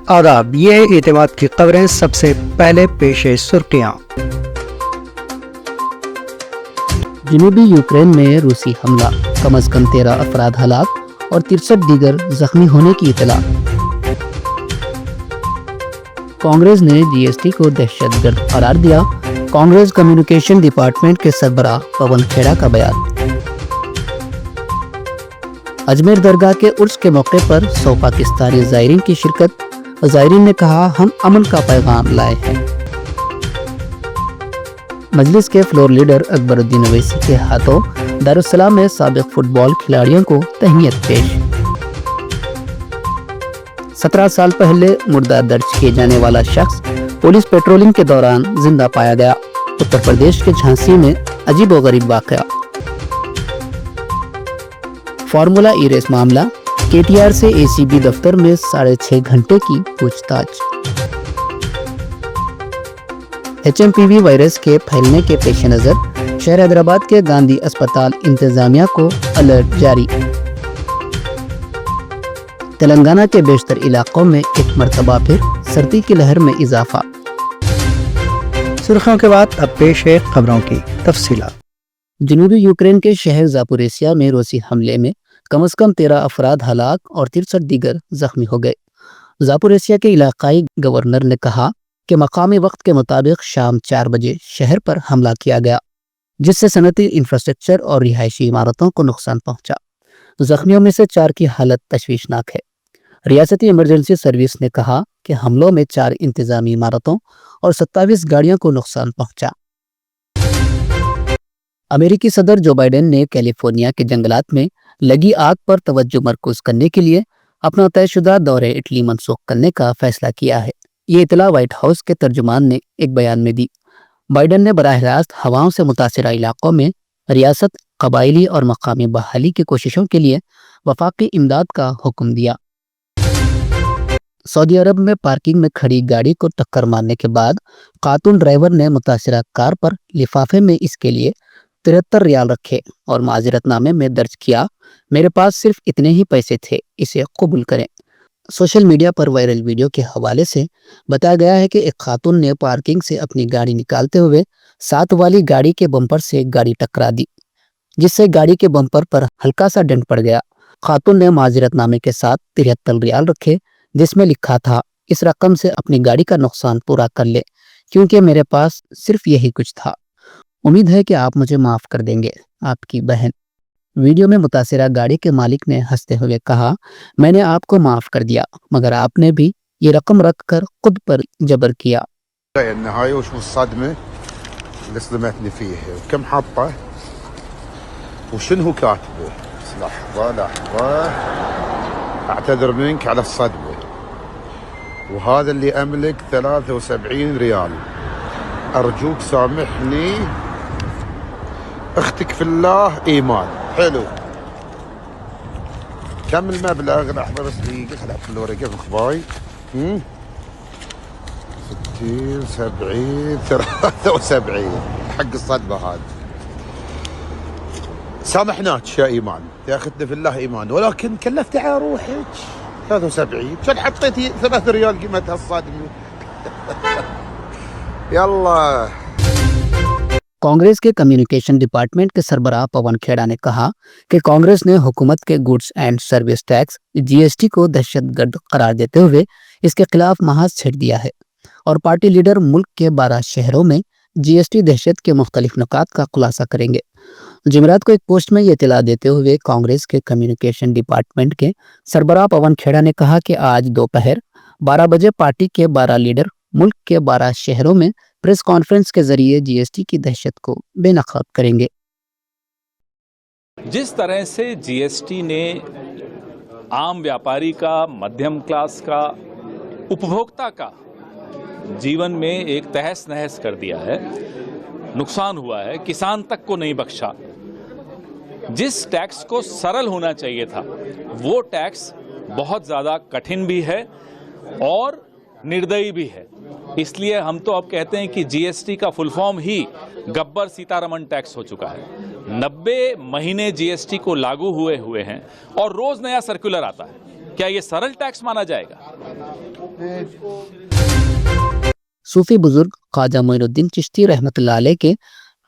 آداب، یہ اعتماد کی خبریں سب سے پہلے پیش سرخیاں۔ جنوبی یوکرین میں روسی حملہ، کم از کم 13 افراد ہلاک اور 63 دیگر زخمی ہونے کی اطلاع۔ کانگریس نے جی ایس ٹی کو دہشت گرد قرار دیا، کانگریس کمیونیکیشن ڈپارٹمنٹ کے سربراہ پون کھیڑا کا بیان۔ اجمیر درگاہ کے عرس کے موقع پر 100 پاکستانی زائرین کی شرکت، زائرین نے کہا ہم امن کا پیغام لائے ہیں۔ مجلس کے فلور لیڈر اکبر الدین اویسی کے ہاتھوں دارالسلام میں سابق فٹ بال کھلاڑیوں کو تہنیت پیش۔ 17 سال پہلے مردہ درج کیے جانے والا شخص پولیس پیٹرولنگ کے دوران زندہ پایا گیا۔ اتر پردیش کے جھانسی میں عجیب و غریب واقعہ۔ فارمولا ای ریس معاملہ، کے ٹی آر سے اے سی بی دفتر میں 6.5 گھنٹے کی پوچھ تاچھ۔ ایچ ایم پی وی وائرس کے پھیلنے کے پیش نظر شہر حیدرآباد کے گاندھی اسپتال انتظامیہ کو الرٹ جاری۔ تلنگانہ کے بیشتر علاقوں میں ایک مرتبہ پھر سردی کی لہر میں اضافہ۔ سرخیوں کے بعد اب پیش ہے خبروں کی تفصیلات۔ جنوبی یوکرین کے شہر زاپوریسیا میں روسی حملے میں کم از کم 13 افراد ہلاک اور 63 دیگر زخمی ہو گئے۔ زاپوریسیا کے علاقائی گورنر نے کہا کہ مقامی وقت کے مطابق شام 4 بجے شہر پر حملہ کیا گیا، جس سے صنعتی انفراسٹرکچر اور رہائشی عمارتوں کو نقصان پہنچا۔ زخمیوں میں سے 4 کی حالت تشویشناک ہے۔ ریاستی ایمرجنسی سروس نے کہا کہ حملوں میں 4 انتظامی عمارتوں اور 27 گاڑیوں کو نقصان پہنچا۔ امریکی صدر جو بائیڈن نے کیلیفورنیا کے جنگلات میں لگی آگ پر توجہ مرکوز کرنے کے لیے اپنا طے شدہ دورہ اٹلی منسوخ کرنے کا فیصلہ کیا ہے۔ یہ اطلاع وائٹ ہاؤس کے ترجمان نے ایک بیان میں دی۔ بائیڈن نے براہ راست ہواؤں سے متاثرہ علاقوں میں ریاست، قبائلی اور مقامی بحالی کی کوششوں کے لیے وفاقی امداد کا حکم دیا۔ سعودی عرب میں پارکنگ میں کھڑی گاڑی کو ٹکر مارنے کے بعد خاتون ڈرائیور نے متاثرہ کار پر لفافے میں اس کے لیے 73 ریال رکھے اور معذرت نامے میں درج کیا، میرے پاس صرف اتنے ہی پیسے تھے، اسے قبول کریں۔ سوشل میڈیا پر وائرل ویڈیو کے حوالے سے بتایا گیا ہے کہ ایک خاتون نے پارکنگ سے اپنی گاڑی نکالتے ہوئے ساتھ والی گاڑی کے بمپر سے گاڑی ٹکرا دی، جس سے گاڑی کے بمپر پر ہلکا سا ڈنٹ پڑ گیا۔ خاتون نے معذرت نامے کے ساتھ 73 ریال رکھے، جس میں لکھا تھا اس رقم سے اپنی گاڑی کا نقصان پورا کر لے کیونکہ میرے پاس صرف یہی کچھ تھا، امید ہے کہ آپ مجھے معاف کر دیں گے، آپ کی بہن۔ ویڈیو میں متاثرہ گاڑی کے مالک نے ہنستے ہوئے کہا میں نے آپ کو معاف کر دیا مگر آپ نے بھی یہ رقم رکھ کر خود پر جبر کیا۔ النهاية وشو الصدمة اللي صدمتني فيها وكم حطه وشنو كاتبه. لحظة اعتذر منك على الصدمة وهذا اللي املك 73 ريال ارجوك سامحني اختك في الله ايمان. حلو كم المبلغ؟ لحظة بس دقيقة خليني اقفل الورقة بخباي. 60 70 73 حق الصدمة هذا. سامحناك يا ايمان يا اختنا في الله ايمان، ولكن كلفتي على روحك 73 شلون حطيتي 3 ريال قيمتها الصدمة. يلا کانگریس کے کمیونیکیشن ڈپارٹمنٹ کے سربراہ پون کھیڑا نے کہا کہ کانگریس نے حکومت کے goods and service tax G S T کو دہشت گرد قرار دیتے ہوئے اس کے خلاف محاذ چھیڑ دیا ہے اور پارٹی لیڈر ملک کے 12 شہروں میں جی ایس ٹی دہشت کے مختلف نکات کا خلاصہ کریں گے۔ جمعرات کو ایک پوسٹ میں یہ اطلاع دیتے ہوئے کانگریس کے کمیونیکیشن ڈپارٹمنٹ کے سربراہ پون کھیڑا نے کہا کہ آج دوپہر 12 بجے پارٹی کے 12 لیڈر ملک کے 12 شہروں میں پریس کانفرنس کے ذریعے جی ایس ٹی کی دہشت کو بے نقاب کریں گے۔ جس طرح سے جی ایس ٹی نے عام व्यापारी کا، مدھیم کلاس کا، اپبھوکتا کا جیون میں ایک تہس نہس کر دیا ہے، نقصان ہوا ہے، کسان تک کو نہیں بخشا۔ جس ٹیکس کو سرل ہونا چاہیے تھا وہ ٹیکس بہت زیادہ کٹھن بھی ہے اور نردئی بھی ہے۔ اس لیے ہم تو اب کہتے ہیں کہ جی ایس ٹی کا فل فارم ہی گبر سیتا رمن ٹیکس ہو چکا ہے۔ 90 مہینے جی ایس ٹی کو لاگو ہوئے ہیں اور روز نیا سرکولر آتا ہے۔ क्या ये सरल टैक्स माना जाएगा? सूफी बुजुर्ग ख्वाजा मोइनुद्दीन चिश्ती रहमतुल्लाह अलैह के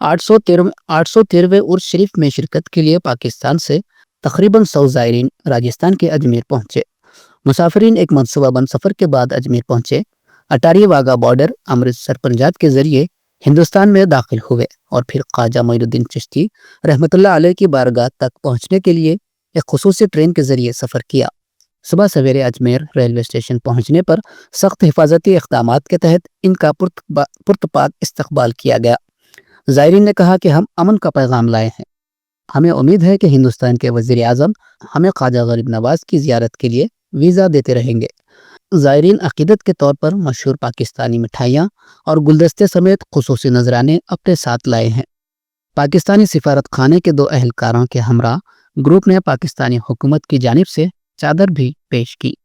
813वें उर्स शरीफ में शिरकत के लिए पाकिस्तान से तकरीबन 100 ज़ायरीन राजस्थान के अजमेर पहुंचे। मुसाफिरीन एक मनसूबाबंद सफ़र के बाद अजमेर पहुंचे। अटारी वाघा बॉर्डर अमृतसर पंजाब के जरिए हिंदुस्तान में दाखिल हुए और फिर ख्वाजा मोइनुद्दीन चिश्ती रहमतुल्लाह अलैह की बारगाह तक पहुंचने के लिए एक खुसूसी ट्रेन के जरिए सफ़र किया। सुबह सवेरे अजमेर रेलवे स्टेशन पहुंचने पर सख्त हिफाजती इक़दामात के तहत इनका पुरतपाक इस्तकबाल किया गया। ज़ायरीन ने कहा कि हम अमन का पैगाम लाए हैं। हमें उम्मीद है कि हिंदुस्तान के वज़ीर आज़म हमें ख्वाजा गरीब नवाज की ज़ियारत के लिए वीज़ा देते रहेंगे। ज़ायरीन अक़ीदत के तौर पर मशहूर पाकिस्तानी मिठाइयाँ और गुलदस्ते समेत खुसूसी नजराने अपने साथ लाए हैं। पाकिस्तानी सिफारत खाने के 2 अहलकारों के हमरा ग्रुप ने पाकिस्तानी हुकूमत की जानिब से चादर भी पेश की।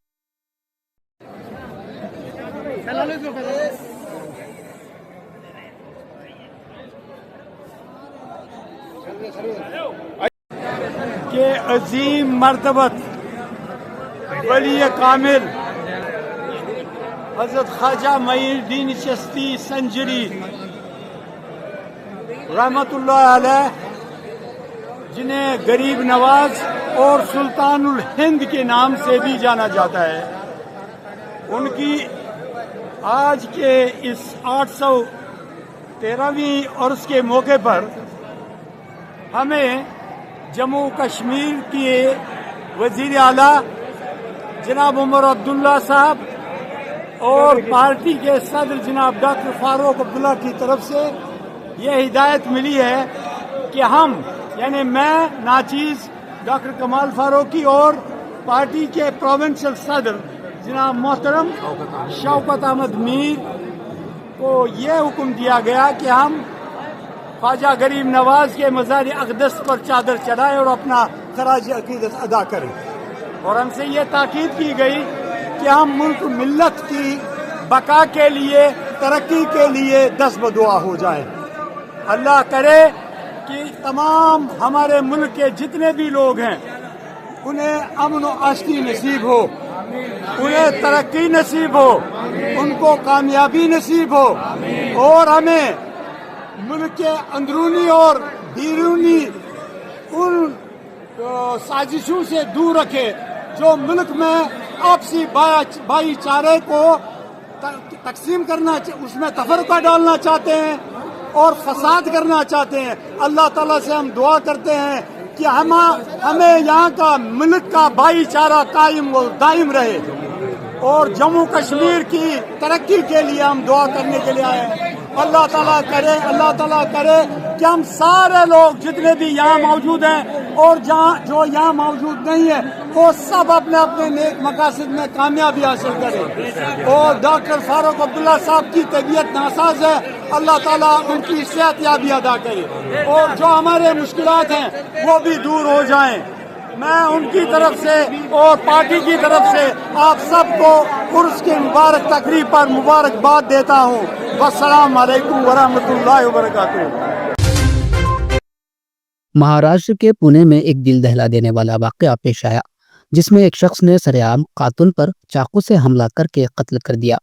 के अजीम मर्तबत वली कामिल हजरत ख्वाजा मोइनुद्दीन चिश्ती संजरी रहमतुल्लाह अलैह, जिन्हें गरीब नवाज और सुल्तानुल हिंद के नाम से भी जाना जाता है, उनकी आज के इस 813वीं उर्स के मौके पर हमें जम्मू कश्मीर के वज़ीर आला जनाब उमर अब्दुल्ला साहब और पार्टी के सदर जनाब डॉक्टर फारूक अब्दुल्ला की तरफ से ये हिदायत मिली है कि हम यानी मैं नाचीज़ डॉक्टर कमाल फारूकी और पार्टी के प्रोविंशियल सदर जनाब मोहतरम शौकत अहमद मीर को ये हुक्म दिया गया कि हम ख्वाजा गरीब नवाज के मज़ार अक़दस पर चादर चढ़ाएं और अपना खराज अक़ीदत अदा करें। और हमसे ये ताकीद की गई कि हम मुल्क मिल्लत की बका के लिए, तरक्की के लिए दस बदुआ हो जाएं। अल्लाह करे कि तमाम हमारे मुल्क के जितने भी लोग हैं उन्हें अमन और आशकी नसीब हो, उन्हें तरक्की नसीब हो, उनको कामयाबी नसीब हो और हमें मुल्क के अंदरूनी और बैरूनी उन साजिशों से दूर रखे जो मुल्क में आपसी भाईचारे को तकसीम करना, उसमें तफरका डालना चाहते हैं और फसाद करना चाहते हैं। अल्लाह ताला से हम दुआ करते हैं कि हमें यहाँ का मुल्क का भाईचारा कायम और दायम रहे और जम्मू कश्मीर की तरक्की के लिए हम दुआ करने के लिए आए हैं। अल्लाह ताला करे कि हम सारे लोग जितने भी यहाँ मौजूद हैं और जो यहाँ मौजूद नहीं है वो सब अपने अपने नेक मकासद में कामयाबी हासिल करें। और डॉक्टर फारूक अब्दुल्ला साहब की तबीयत नासाज है, अल्लाह ताला उनकी सेहत याबी अदा करे और जो हमारे मुश्किलात हैं वो भी दूर हो जाएं। मैं उनकी तरफ से और पार्टी की तरफ से आप सबको उर्स के मुबारक तकरीब पर मुबारकबाद देता हूँ। वस्सलाम अलैकुम वरहमतुल्लाहि वबरकातुहू। महाराष्ट्र के पुणे में एक दिल दहला देने वाला वाक़या पेश आया, जिसमें एक शख्स ने सरेआम खातून पर चाकू से हमला करके कत्ल कर दिया।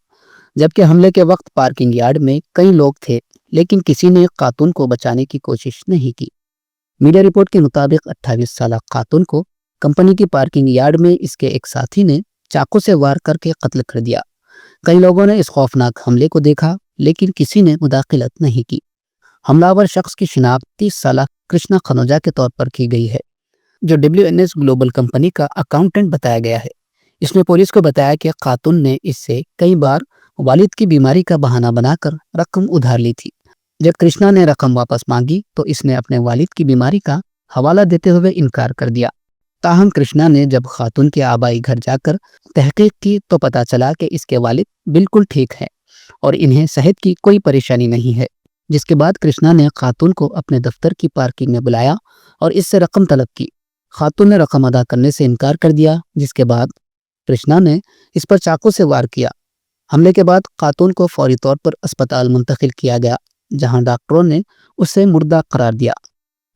जबकि हमले के वक्त पार्किंग यार्ड में कई लोग थे, लेकिन किसी ने खातून को बचाने की कोशिश नहीं की। मीडिया रिपोर्ट के मुताबिक 28 साल खातून को कंपनी की पार्किंग यार्ड में इसके एक साथी ने चाकू से वार करके कत्ल कर दिया। कई लोगों ने इस खौफनाक हमले को देखा, लेकिन किसी ने मुदाखलत नहीं की। हमलावर शख्स की शिनाख्त 30 साल कृष्णा खनोजा के तौर पर की गई है, जो WNS ग्लोबल कंपनी का अकाउंटेंट बताया गया है। इसने पुलिस को बताया कि खातून ने इससे कई बार वालिद की बीमारी का बहाना बनाकर रकम उधार ली थी। जब कृष्णा ने रकम वापस मांगी तो इसने अपने वालिद की बीमारी का हवाला देते हुए इनकार कर दिया। ताहम कृष्णा ने जब खातून के आबाई घर जाकर तहकीक की तो पता चला कि इसके वालिद बिल्कुल ठीक हैं और इन्हें सेहत की कोई परेशानी नहीं है। जिसके बाद कृष्णा ने खातून को अपने दफ्तर की पार्किंग में बुलाया और इससे रकम तलब की। खातून ने रकम अदा करने से इनकार कर दिया, जिसके बाद कृष्णा ने इस पर चाकू से वार किया। हमले के बाद खातून को फौरी तौर पर अस्पताल मुंतकिल किया गया, जहां डॉक्टरों ने उसे मुर्दा करार दिया।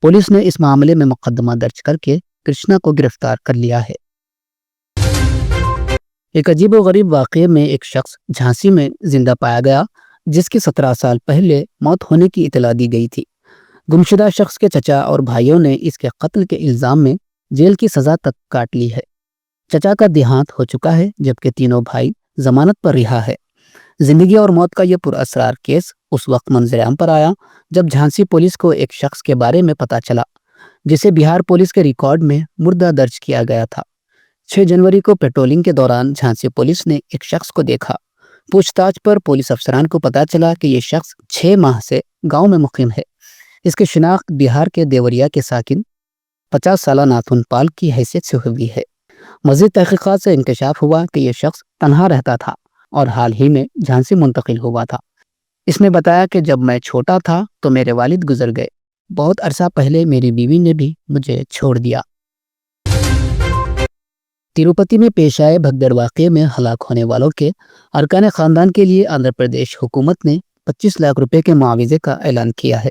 पुलिस ने इस मामले में मुकदमा दर्ज करके कृष्णा को गिरफ्तार कर लिया है। ایک عجیب و غریب واقعے میں ایک شخص جھانسی میں زندہ پایا گیا جس کی 17 سال پہلے موت ہونے کی اطلاع دی گئی تھی۔ گمشدہ شخص کے چچا اور بھائیوں نے اس کے قتل کے الزام میں جیل کی سزا تک کاٹ لی ہے۔ چچا کا دیہانت ہو چکا ہے جبکہ تینوں بھائی ضمانت پر رہا ہے۔ زندگی اور موت کا یہ پراسرار کیس اس وقت منظر عام پر آیا جب جھانسی پولیس کو ایک شخص کے بارے میں پتہ چلا جسے بہار پولیس کے ریکارڈ میں مردہ درج کیا گیا تھا۔ 6 جنوری کو پیٹرولنگ کے دوران جھانسی پولیس نے ایک شخص کو دیکھا۔ پوچھ تاچھ پر پولیس افسران کو پتہ چلا کہ یہ شخص 6 ماہ سے گاؤں میں مقیم ہے۔ اس کی شناخت بہار کے دیوریا کے ساکن 50 سالہ ناتھن پال کی حیثیت سے ہوئی ہے۔ مزید تحقیقات سے انکشاف ہوا کہ یہ شخص تنہا رہتا تھا اور حال ہی میں جھانسی منتقل ہوا تھا۔ اس نے بتایا کہ جب میں چھوٹا تھا تو میرے والد گزر گئے۔ بہت عرصہ پہلے میری بیوی نے بھی مجھے چھوڑ دیا۔ تروپتی میں پیش آئے بھگدڑ واقعے میں ہلاک ہونے والوں کے ارکان خاندان کے لیے آندھرا پردیش حکومت نے 25 لاکھ روپے کے معاوضے کا اعلان کیا ہے۔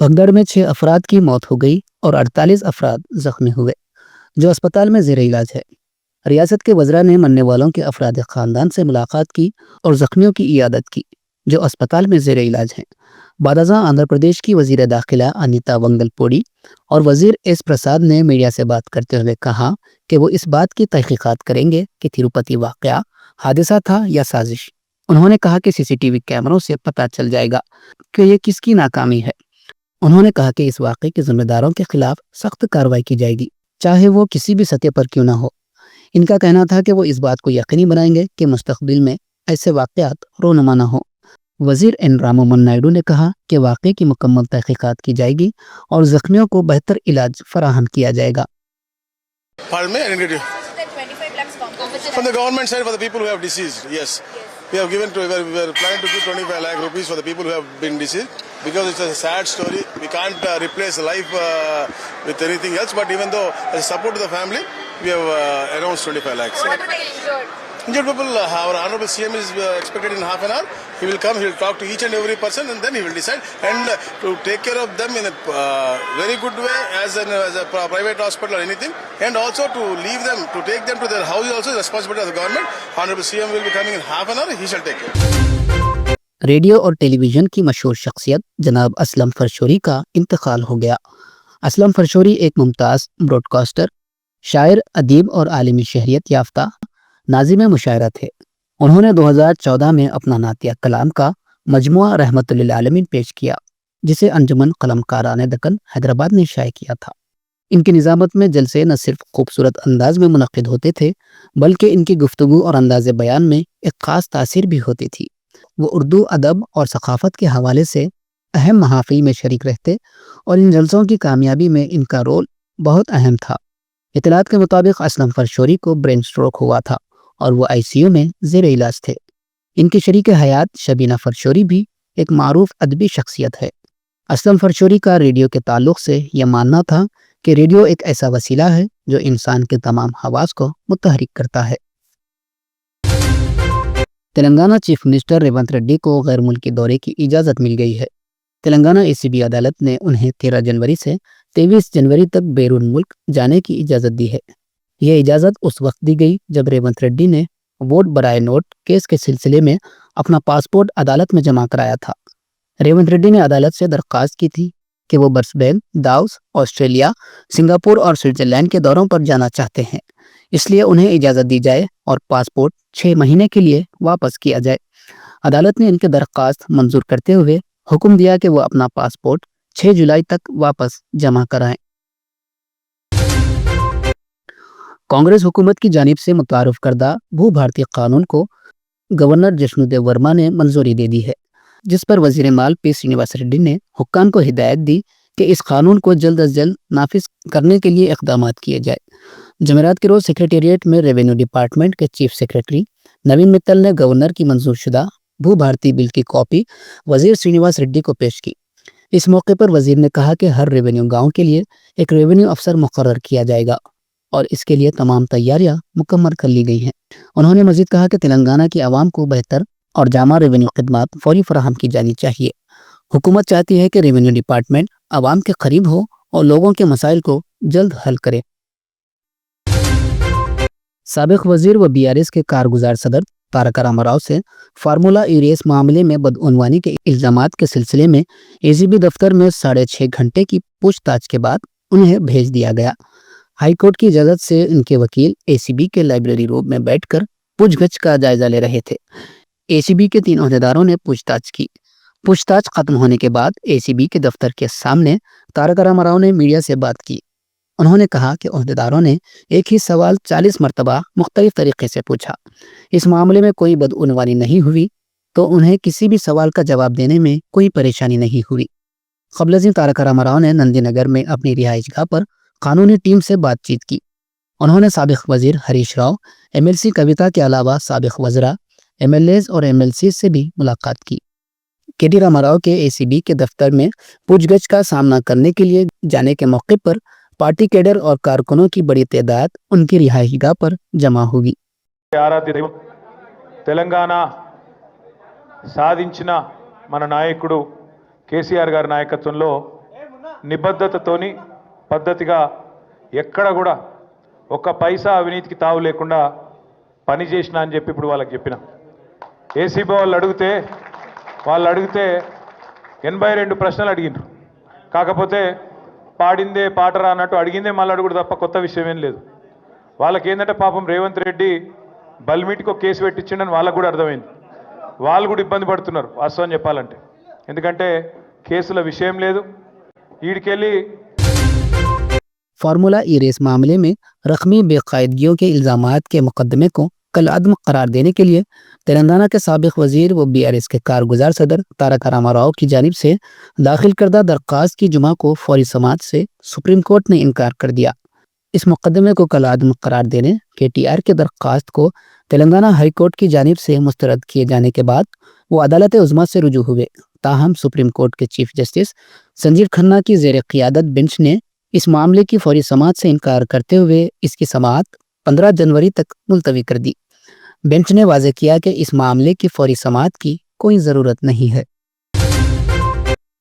بھگدڑ میں 6 افراد کی موت ہو گئی اور 48 افراد زخمی ہوئے جو اسپتال میں زیر علاج ہے۔ ریاست کے وزراء نے مرنے والوں کے افراد خاندان سے ملاقات کی اور زخمیوں کی عیادت کی جو اسپتال میں زیر علاج ہیں۔ بعد ازاں آندھرا پردیش کی وزیر داخلہ انیتا ونگل پوڑی اور وزیر ایس پرساد نے میڈیا سے بات کرتے ہوئے کہا کہ وہ اس بات کی تحقیقات کریں گے کہ تروپتی واقعہ حادثہ تھا یا سازش۔ انہوں نے کہا کہ CCTV کیمروں سے پتہ چل جائے گا کہ یہ کس کی ناکامی ہے۔ انہوں نے کہا کہ اس واقعے کے ذمہ داروں کے خلاف سخت کارروائی کی جائے گی چاہے وہ کسی بھی سطح پر کیوں نہ ہو۔ ان کا کہنا تھا کہ وہ اس بات کو یقینی بنائیں گے کہ مستقبل میں ایسے واقعات رونما نہ ہوں۔ وزیر این رامومن نائیڈو نے کہا کہ واقعے کی مکمل تحقیقات کی جائے گی اور زخمیوں کو بہتر علاج فراہم کیا جائے گا۔ Pardon me? I didn't get you. That 25 lakhs compensation. From the government side for the people who have deceased, yes. We are planning to give 25 lakh rupees for the people who have been deceased because it's a sad story. We can't replace life with anything else, but even though as support to the family, we have announced 25 lakhs. What about the injured? Injured people, our Honorable CM is expected in half an hour. He will come, he will talk to each and every person and then he will decide. And to take care of them in a very good way as a private hospital or anything. And also to leave them, to take them to their house also is responsibility of the government. Honorable CM will be coming in half an hour, he shall take care. Radio اور ٹیلی vision کی مشہور شخصیت جناب اسلم فرشوری کا انتقال ہو گیا۔ اسلم فرشوری ایک ممتاز Broad caster, شاعر، ادیب اور عالمی شہریت یافتہ ناظم مشاعرہ تھے۔ انہوں نے 2014 میں اپنا نعتیہ کلام کا مجموعہ رحمت للعالمین پیش کیا جسے انجمن قلم کاران دکن حیدرآباد نے شائع کیا تھا۔ ان کی نظامت میں جلسے نہ صرف خوبصورت انداز میں منعقد ہوتے تھے بلکہ ان کی گفتگو اور انداز بیان میں ایک خاص تاثیر بھی ہوتی تھی۔ وہ اردو ادب اور ثقافت کے حوالے سے اہم محافل میں شریک رہتے اور ان جلسوں کی کامیابی میں ان کا رول بہت اہم تھا۔ اطلاعات کے مطابق اسلم فرشوری کو برین سٹروک ہوا تھا اور وہ ICU میں زیر علاج تھے۔ ان کی شریک حیات شبینہ فرشوری بھی ایک معروف ادبی شخصیت ہے۔ اسلم فرشوری کا ریڈیو کے تعلق سے یہ ماننا تھا کہ ریڈیو ایک ایسا وسیلہ ہے جو انسان کے تمام حواس کو متحرک کرتا ہے۔ تلنگانہ چیف منسٹر ریونت ریڈی کو غیر ملکی دورے کی اجازت مل گئی ہے۔ تلنگانہ ACB عدالت نے انہیں 13 جنوری سے 23 جنوری تک بیرون ملک جانے کی اجازت دی ہے۔ یہ اجازت اس وقت دی گئی جب ریونت ریڈی نے ووٹ برائے نوٹ کیس کے سلسلے میں اپنا پاسپورٹ عدالت میں جمع کرایا تھا۔ ریونت ریڈی نے عدالت سے درخواست کی تھی کہ وہ برسبین، داؤس، آسٹریلیا، سنگاپور اور سوئٹزرلینڈ کے دوروں پر جانا چاہتے ہیں، اس لیے انہیں اجازت دی جائے اور پاسپورٹ 6 مہینے کے لیے واپس کیا جائے۔ عدالت نے ان کی درخواست منظور کرتے ہوئے حکم دیا کہ وہ اپنا پاسپورٹ 6 جولائی تک واپس جمع کرائیں۔ کانگریس حکومت کی جانب سے متعارف کردہ بھو بھارتی قانون کو گورنر جشنو دیو ورما نے منظوری دے دی ہے، جس پر وزیر مال پی سرینواس ریڈی نے حکام کو ہدایت دی کہ اس قانون کو جلد از جلد نافذ کرنے کے لیے اقدامات کیے جائے۔ جمعرات کے روز سیکریٹریٹ میں ریونیو ڈپارٹمنٹ کے چیف سیکریٹری نوین متل نے گورنر کی منظور شدہ بھو بھارتی بل کی کاپی وزیر سرینواس ریڈی کو پیش کی۔ اس موقع پر وزیر نے کہا کہ ہر ریونیو گاؤں کے لیے ایک ریونیو افسر مقرر کیا جائے گا اور اس کے لیے تمام تیاریاں مکمل کر لی گئی ہیں۔ انہوں نے مزید کہا کہ تلنگانہ کی عوام کو بہتر اور جامع ریونیو خدمات فوری فراہم کی جانی چاہیے۔ حکومت چاہتی ہے کہ ریونیو ڈپارٹمنٹ عوام کے قریب ہو اور لوگوں کے مسائل کو جلد حل کرے۔ साबिक वजीर व बीआरएस के कारगुजार सदर तारक रामाराव से फार्मूला ई रेस मामले में बदउनवानी के इल्जामात के सिलसिले में एसीबी दफ्तर में 6.5 घंटे की पूछताछ के बाद उन्हें भेज दिया गया। हाईकोर्ट की इजाजत से उनके वकील एसीबी के लाइब्रेरी रूम में बैठकर पूछगछ का जायजा ले रहे थे। एसीबी के 3 ओहदेदारों ने पूछताछ की। पूछताछ खत्म होने के बाद एसीबी के दफ्तर के सामने तारक रामाराव ने मीडिया से बात की। उन्होंने कहा कि ओहदेदारों ने एक ही सवाल 40 मरतबा मुख्तलिफ तरीके से पूछा। इस मामले में कोई बदउनवानी नहीं हुई तो उन्हें किसी भी सवाल का जवाब देने में कोई परेशानी नहीं हुई। क़ब्ल तारक रामाराव ने नंदीनगर में अपनी रिहाइशगाह पर कानूनी टीम से बातचीत की। उन्होंने साबिक वजीर हरीश राव, एमएलसी कविता के अलावा साबिक वज़रा, एमएलएज और एमएलसी से भी मुलाकात की। केटी रामाराव के एसीबी के दफ्तर में पूछगछ का सामना करने के लिए जाने के मौके पर पार्टी कैडर और कारकुनों की बड़ी तादाद उनकी रिहाइशगाह पर जमा होगी। ఆరాధ్య దైవం తెలంగాణ సాధించిన మన నాయకుడు కేసీఆర్ గారి నాయకత్వంలో నిబద్ధతతోని పద్ధతిగా ఎక్కడ కూడా ఒక్క పైసా అవినీతికి తావు లేకుండా పని చేసిన అని చెప్పి ఇప్పుడు వాళ్ళకి చెప్పిన ఏసీబీ వాళ్ళు అడిగితే 82 ప్రశ్నలు అడిగినారు. కాకపోతే పాడిందే పాటరా అన్నట్టు అడిగిందే మళ్ళీ అడుగుడు తప్ప కొత్త విషయం ఏం లేదు. వాళ్ళకి ఏంటంటే పాపం రేవంత్ రెడ్డి బల్మీటికి ఒక కేసు పెట్టించిండని వాళ్ళకు కూడా అర్థమైంది. వాళ్ళు కూడా ఇబ్బంది పడుతున్నారు వాస్తవం చెప్పాలంటే. ఎందుకంటే కేసుల విషయం లేదు. ఈడికెళ్ళి फार्मूला ई रेस मामले में रकमी बेकायदगियों के इल्जामात के मुकदमे को कल अदम करार देने के लिए तेलंगाना के साबिक वजीर व बीआरएस के कारगुजार सदर तारक रामाराव की जानिब से दाखिल करदा दरख्वास्त की जुमा को फौरी समाअत से सुप्रीम कोर्ट ने इनकार कर दिया। इस मुकदमे को कल अदम करार देने केटीआर के दरख्वास्त को तेलंगाना हाई कोर्ट की जानिब से मुस्तरद किए जाने के बाद वो अदालत उज़्मा से रुजू हुए। ताहम सुप्रीम कोर्ट के चीफ जस्टिस संजीव खन्ना की ज़ेर क़ियादत बेंच ने इस मामले की फौरी समाअत से इनकार करते हुए इसकी समाअत 15 जनवरी तक मुलतवी कर दी। बेंच ने वाज़ेह किया कि इस मामले की फौरी समाअत की कोई ज़रूरत नहीं है।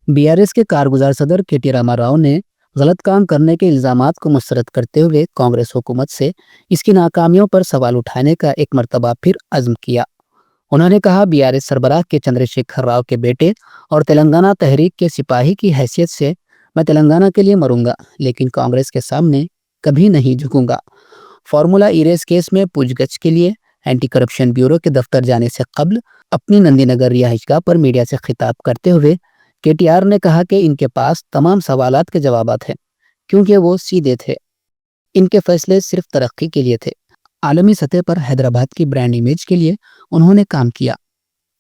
बीआरएस के कारगुजार सदर केटी रामाराव ने गलत काम करने के इल्जामात को मुस्तरद करते हुए कांग्रेस हुकूमत से इसकी नाकामियों पर सवाल उठाने का एक मरतबा फिर अज़्म किया। उन्होंने कहा, बीआरएस सरबराह के चंद्रशेखर राव के बेटे और तेलंगाना तहरीक के सिपाही की हैसियत से मैं तेलंगाना के लिए मरूंगा, लेकिन कांग्रेस के सामने कभी नहीं झुकूंगा। फार्मूला ई रेस केस में पूछगछ के लिए एंटी करप्शन ब्यूरो के दफ्तर जाने से कबल अपनी नंदीनगर रिहाइशगाह पर मीडिया से खिताब करते हुए केटीआर ने कहा कि इनके पास तमाम सवालात के जवाबात हैं, क्योंकि वो सीधे थे। इनके फैसले सिर्फ तरक्की के लिए थे। आलमी सतह पर हैदराबाद की ब्रांड इमेज के लिए उन्होंने काम किया।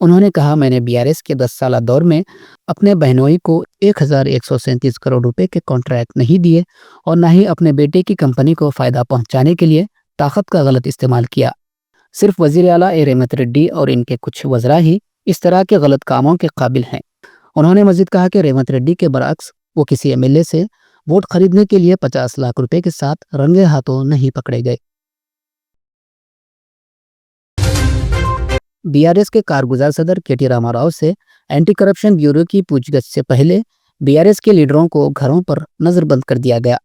उन्होंने कहा, मैंने बीआरएस के 10 साल दौर में अपने बहनोई को 1137 करोड़ रुपए के कॉन्ट्रैक्ट नहीं दिए और न ही अपने बेटे की कंपनी को फायदा पहुंचाने के लिए ताकत का गलत इस्तेमाल किया। सिर्फ वजीर आला रेवंत रेड्डी और इनके कुछ वज़रा ही इस तरह के गलत कामों के काबिल हैं। उन्होंने मजीद कहा कि रेवंत रेड्डी के बरअक्स वो किसी एमएलए से वोट खरीदने के लिए 50 लाख रुपए के साथ रंगे हाथों नहीं पकड़े गए। बीआरएस के कारगुजार सदर केटी रामाराव से एंटी करप्शन ब्यूरो की पूछगछ से पहले बीआरएस के लीडरों को घरों पर नजरबंद कर दिया गया।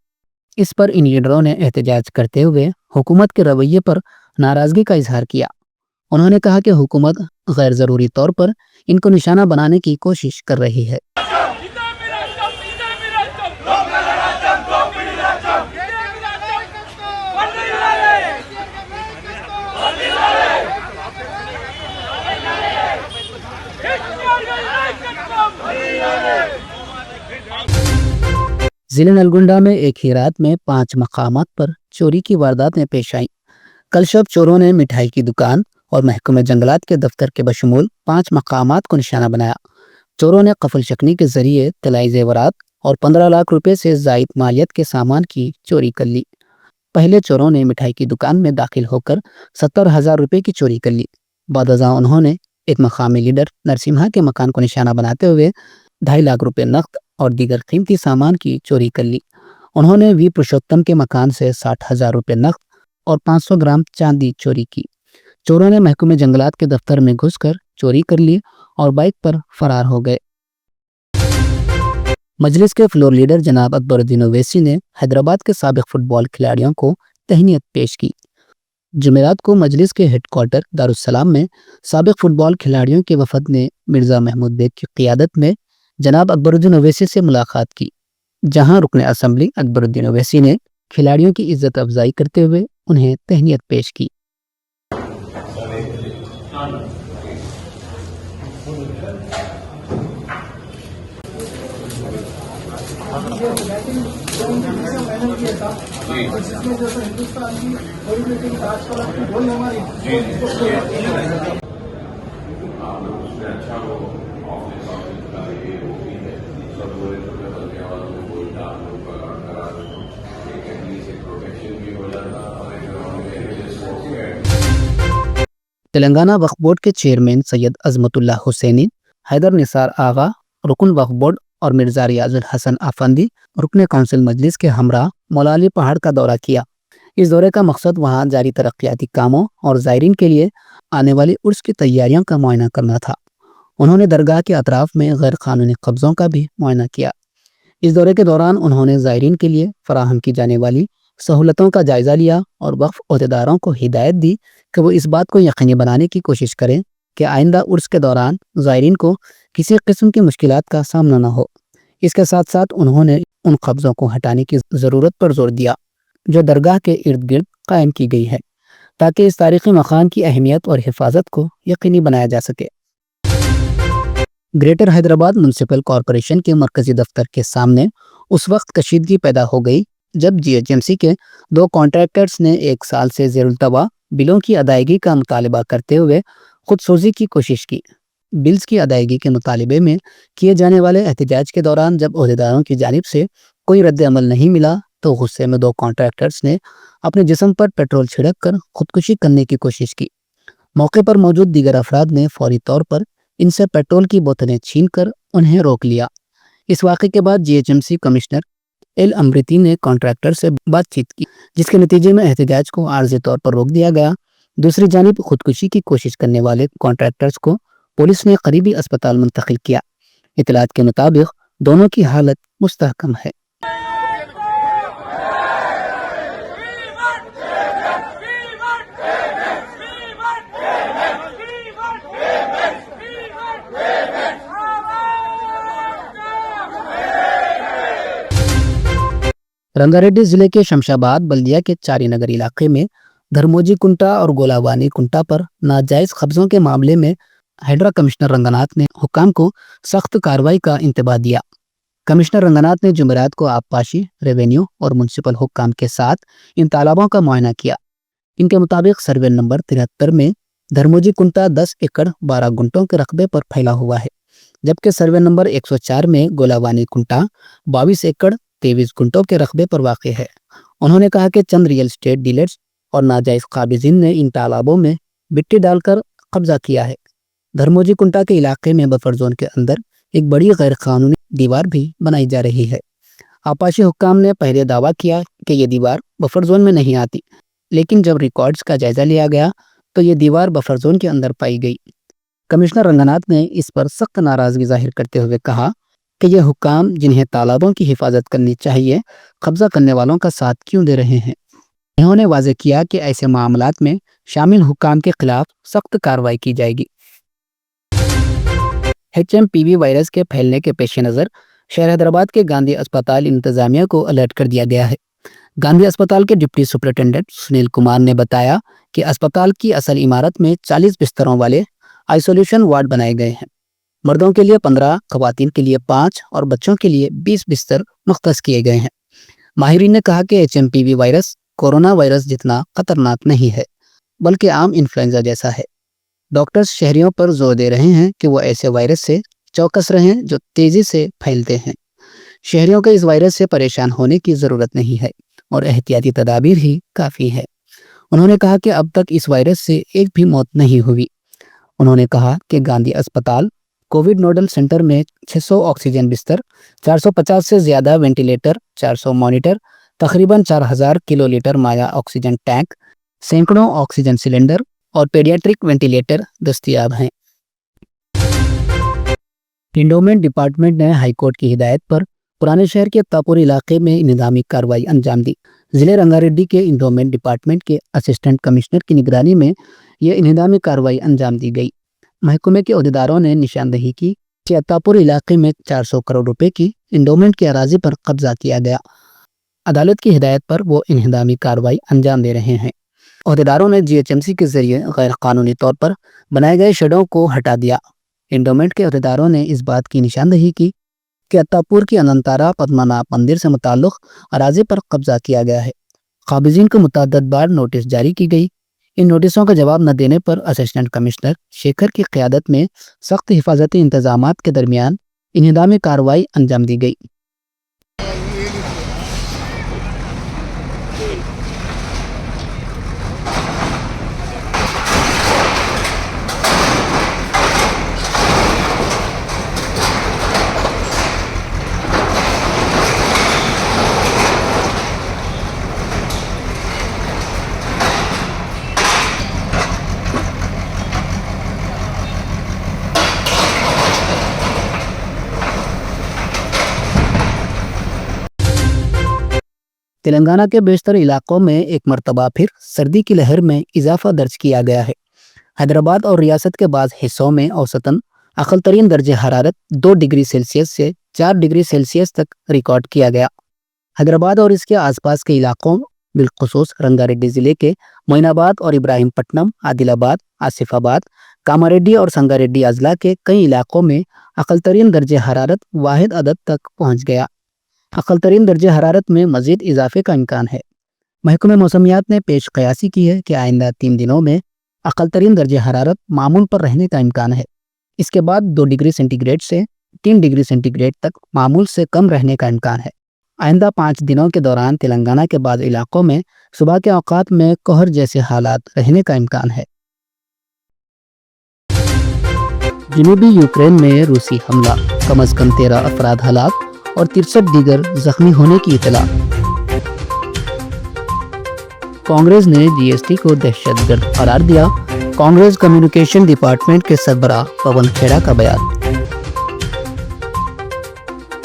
इस पर इन लीडरों ने एहतजाज करते हुए हुकूमत के रवैये पर नाराजगी का इजहार किया। उन्होंने कहा कि हुकूमत गैर जरूरी तौर पर इनको निशाना बनाने की कोशिश कर रही है। जिले नलगुंडा में एक ही रात में 5 मकामात पर चोरी की वारदातें पेश आई। कल शब चोरों ने मिठाई की दुकान और महकमे जंगलात के दफ्तर के बशमूल 5 मकामात को निशाना बनाया। चोरों ने कफल शकनी के जरिए तलाई जेवरात और 15 लाख रुपए से जायद मालियत के सामान की चोरी कर ली। पहले चोरों ने मिठाई की दुकान में दाखिल होकर 70,000 रुपए की चोरी कर ली। बादजा उन्होंने एक मकामी लीडर नरसिम्हा के मकान को निशाना बनाते हुए 2.5 लाख रुपए नकद और दीगर कीमती सामान की चोरी कर ली। उन्होंने वी पुरुषोत्तम के मकान से 60,000 रुपए नकद और 500 ग्राम चांदी चोरी की। चोरों ने महकमे जंगलात के दफ्तर में घुसकर चोरी कर ली और बाइक पर फरार हो गए। मजलिस के फ्लोर लीडर जनाब अकबरुद्दीन ओवैसी ने हैदराबाद के साबिक फुटबॉल खिलाड़ियों को तहनीत पेश की। जमेरात को मजलिस के हेडक्वार्टर दारुस्सलाम में साबिक फुटबॉल खिलाड़ियों के वफद ने मिर्ज़ा महमूद बेग की क़ियादत में जनाब अकबरुद्दीन ओवैसी से मुलाकात की, जहां रुकन असम्बली अकबरुद्दीन ओवैसी ने खिलाड़ियों की इज्जत अफजाई करते हुए उन्हें तहनीत पेश की। तेलंगाना वक्फ बोर्ड के चेयरमैन सैयद अजमतुल्लाह हुसैनी, हैदर निसार आगा रुकन वक्फ बोर्ड और मिर्ज़ा रियाजुल हसन आफंदी रुकन काउंसिल मजलिस के हमरा मौलाली पहाड़ का दौरा किया। इस दौरे का मकसद वहां जारी तरक्याती कामों और ज़ायरीन के लिए आने वाली उर्स की तैयारियों का मुआयना करना था। उन्होंने दरगाह के अतराफ में गैर कानूनी कब्ज़ों का भी मुआयना किया। इस दौरे के दौरान उन्होंने ज़ायरीन के लिए फराहम की जाने वाली सहूलतों का जायज़ा लिया और वक्फ अहदेदारों को हिदायत दी कि वो इस बात को यकीनी बनाने की कोशिश करें कि आइंदा उर्स के दौरान ज़ायरीन को किसी किस्म की मुश्किलात का सामना न हो। इसके साथ साथ उन्होंने उन कब्ज़ों को हटाने की ज़रूरत पर जोर दिया जो दरगाह के इर्द गिर्द कायम की गई है, ताकि इस तारीख़ी मकान की अहमियत और हिफाजत को यकीनी बनाया जा सके। ग्रेटर हैदराबाद म्यूनसिपल कॉरपोरेशन के मरकजी दफ्तर के सामने उस वक्त कशीदगी पैदा हो गई जब GHMC के 2 कॉन्ट्रैक्टर्स ने 1 साल से ज़ेरुल्तवा बिलों की अदायगी का मुतालबा करते हुए खुदसोजी की कोशिश की। बिल्स की अदायगी के मुतालबे में किए जाने वाले एहतजाज के दौरान जब अहदेदारों की जानिब से कोई रद्द अमल नहीं मिला तो गुस्से में 2 कॉन्ट्रैक्टर्स ने अपने जिस्म पर पेट्रोल छिड़क कर खुदकुशी करने की कोशिश की। मौके पर मौजूद दीगर अफराद ने फौरी तौर पर इनसे पेट्रोल की बोतलें छीन कर उन्हें रोक लिया। इस वाक़े के बाद GHMC कमिश्नर एल अमृति ने कॉन्ट्रैक्टर से बातचीत की, जिसके नतीजे में एहतजाज को आर्जी तौर पर रोक दिया गया। दूसरी जानिब खुदकुशी की कोशिश करने वाले कॉन्ट्रैक्टर्स को पुलिस ने करीबी अस्पताल मुंतकिल किया। इतलात के मुताबिक दोनों की हालत मुस्तहकम है। रंगारेड्डी जिले के शमशाबाद बल्दिया के चारी नगर इलाके में धर्मोजी कुंटा और गोलावानी कुंटा पर नाजायज कब्जों के मामले में हैदरा कमिश्नर रंगनाथ ने हुक्काम को सख्त कार्रवाई का इंतबाह दिया। कमिश्नर रंगनाथ ने जुमेरात को आबपाशी, रेवेन्यू और म्यूनसिपल हुक्काम के साथ इन तालाबों का मुआयना किया। इनके मुताबिक सर्वे नंबर 73 में धर्मोजी कुंटा 10 एकड़ 12 गुंटों के रकबे पर फैला हुआ है, जबकि सर्वे नंबर 104 में गोलावानी कुंटा 22 एकड़ 23 गुंटों के रकबे पर वाक़ है। उन्होंने कहा कि चंद रियल स्टेट डीलर्स और नाजायज काबिज़ीन ने इन तालाबों में मिट्टी डालकर कब्जा किया है। धर्मोजी कुंटा के इलाके में बफर जोन के अंदर एक बड़ी गैर कानूनी दीवार भी बनाई जा रही है। आपाशी हुक्काम ने पहले दावा किया कि ये दीवार बफर जोन में नहीं आती, लेकिन जब रिकॉर्ड्स का जायजा लिया गया तो ये दीवार बफर जोन के अंदर पाई गई। कमिश्नर रंगनाथ ने इस पर सख्त नाराजगी जाहिर करते हुए कहा कि ये हुक्काम जिन्हें तालाबों की हिफाजत करनी चाहिए, कब्जा करने वालों का साथ क्यों दे रहे हैं। उन्होंने वाज़ेह किया कि ऐसे मामलात में शामिल हुक्काम के खिलाफ सख्त कार्रवाई की जाएगी। HMPV वायरस के फैलने के पेश नज़र शहर हैदराबाद के गांधी अस्पताल इंतजामिया को अलर्ट कर दिया गया है। गांधी अस्पताल के डिप्टी सुपरिटेंडेंट सुनील कुमार ने बताया कि अस्पताल की असल इमारत में 40 बिस्तरों वाले आइसोलेशन वार्ड बनाए गए हैं। मर्दों के लिए 15, खवातीन के लिए 5 और बच्चों के लिए 20 बिस्तर मुख्तस किए गए हैं। माहिरीन ने कहा कि HMPV वायरस कोरोना वायरस जितना खतरनाक नहीं है, बल्कि आम इन्फ्लुएंजा जैसा है। डॉक्टर्स शहरियों पर जोर दे रहे हैं कि वो ऐसे वायरस से चौकस रहें जो तेजी से फैलते हैं। शहरियों को इस वायरस से परेशान होने की ज़रूरत नहीं है और एहतियाती तदाबीर ही काफ़ी है। उन्होंने कहा कि अब तक इस वायरस से एक भी मौत नहीं हुई। उन्होंने कहा कि गांधी अस्पताल कोविड नोडल सेंटर में 600 ऑक्सीजन बिस्तर, 450 से ज़्यादा वेंटिलेटर, 400 मॉनिटर, तकरीबन 4000 किलोलीटर माया ऑक्सीजन टैंक, सैकड़ों ऑक्सीजन सिलेंडर और पेडियाट्रिक वेंटिलेटर दस्तयाब हैं। इंडोमेंट डिपार्टमेंट ने हाईकोर्ट की हिदायत पर पुराने शहर के तापुर इलाके में निज़ामी कार्रवाई अंजाम दी। ضلع رنگاریڈی کے انڈومنٹ ڈپارٹمنٹ کے اسسٹنٹ کمشنر کی نگرانی میں یہ انہدامی کارروائی انجام دی گئی۔ محکمے کے عہدیداروں نے نشاندہی کی کہ عطاپور علاقے میں 400 کروڑ روپے کی انڈومنٹ کے اراضی پر قبضہ کیا گیا۔ عدالت کی ہدایت پر وہ انہدامی کارروائی انجام دے رہے ہیں۔ عہدیداروں نے GHMC کے ذریعے غیر قانونی طور پر بنائے گئے شیڈوں کو ہٹا دیا۔ انڈومنٹ کے عہدیداروں نے اس بات کی نشاندہی کی کہ عطاپور کی اننتارا پدمنابھ مندر سے متعلق اراضی پر قبضہ کیا گیا ہے۔ قابضین کو متعدد بار نوٹس جاری کی گئی۔ ان نوٹسوں کا جواب نہ دینے پر اسسٹنٹ کمشنر شیکھر کی قیادت میں سخت حفاظتی انتظامات کے درمیان انہدامی کارروائی انجام دی گئی۔ تلنگانہ کے بیشتر علاقوں میں ایک مرتبہ پھر سردی کی لہر میں اضافہ درج کیا گیا ہے۔ حیدرآباد اور ریاست کے بعض حصوں میں اوسطاً اقل ترین درجہ حرارت 2 ڈگری سیلسیس سے 4 ڈگری سیلسیس تک ریکارڈ کیا گیا۔ حیدرآباد اور اس کے آس پاس کے علاقوں بالخصوص رنگاریڈی ضلع کے معین آباد اور ابراہیم پٹنم، عادل آباد، آصف آباد، کاماریڈی اور سنگاریڈی اضلاع کے کئی علاقوں میں اقل ترین درجہ حرارت واحد عدد تک پہنچ گیا۔ اقل ترین درجہ حرارت میں مزید اضافے کا امکان ہے۔ محکمہ موسمیات نے پیش قیاسی کی ہے کہ آئندہ 3 دنوں میں اقل ترین درجہ حرارت معمول پر رہنے کا امکان ہے۔ اس کے بعد 2 ڈگری سینٹی گریڈ سے 3 ڈگری سینٹی گریڈ تک معمول سے کم رہنے کا امکان ہے۔ آئندہ 5 دنوں کے دوران تلنگانہ کے بعض علاقوں میں صبح کے اوقات میں کوہر جیسے حالات رہنے کا امکان ہے۔ جنوبی یوکرین میں روسی حملہ، کم از کم 13 افراد ہلاک اور 63 دیگر زخمی ہونے کی اطلاع۔ کانگریس نے GST کو دہشت گرد قرار دیا، کانگریس کمیونیکیشن ڈپارٹمنٹ کے سربراہ پون کھیڑا کا بیان۔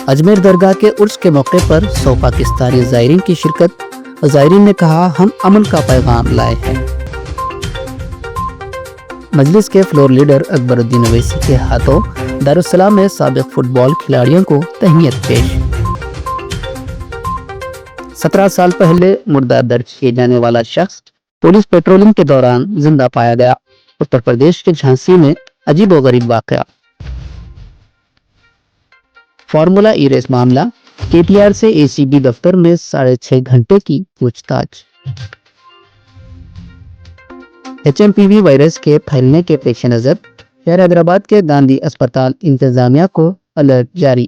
اجمیر درگاہ کے عرس کے موقع پر 100 پاکستانی زائرین کی شرکت، زائرین نے کہا ہم امن کا پیغام لائے ہیں۔ مجلس کے فلور لیڈر اکبر الدین اویسی کے ہاتھوں دارالسلام میں سابق فٹ بال کھلاڑیوں کو تہنیت پیش۔ 17 سال پہلے مردہ درج کیے جانے والا شخص پولیس پیٹرولنگ کے دوران زندہ پایا گیا۔ اتر پردیش کے جھانسی میں عجیب و غریب واقعہ۔ فارمولا ای ریس معاملہ، KTR سے ACB دفتر میں 6.5 گھنٹے کی پوچھ تاچھ۔ HMPV وائرس کے پھیلنے کے پیش نظر شہر حیدرآباد کے گاندھی اسپتال انتظامیہ کو الرٹ جاری۔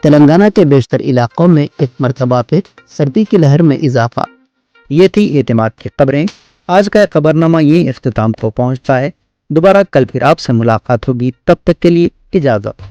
تلنگانہ کے بیشتر علاقوں میں ایک مرتبہ پھر سردی کی لہر میں اضافہ۔ یہ تھی اعتماد کی خبریں۔ آج کا خبرنامہ یہ اختتام کو پہنچتا ہے۔ دوبارہ کل پھر آپ سے ملاقات ہوگی، تب تک کے لیے اجازت۔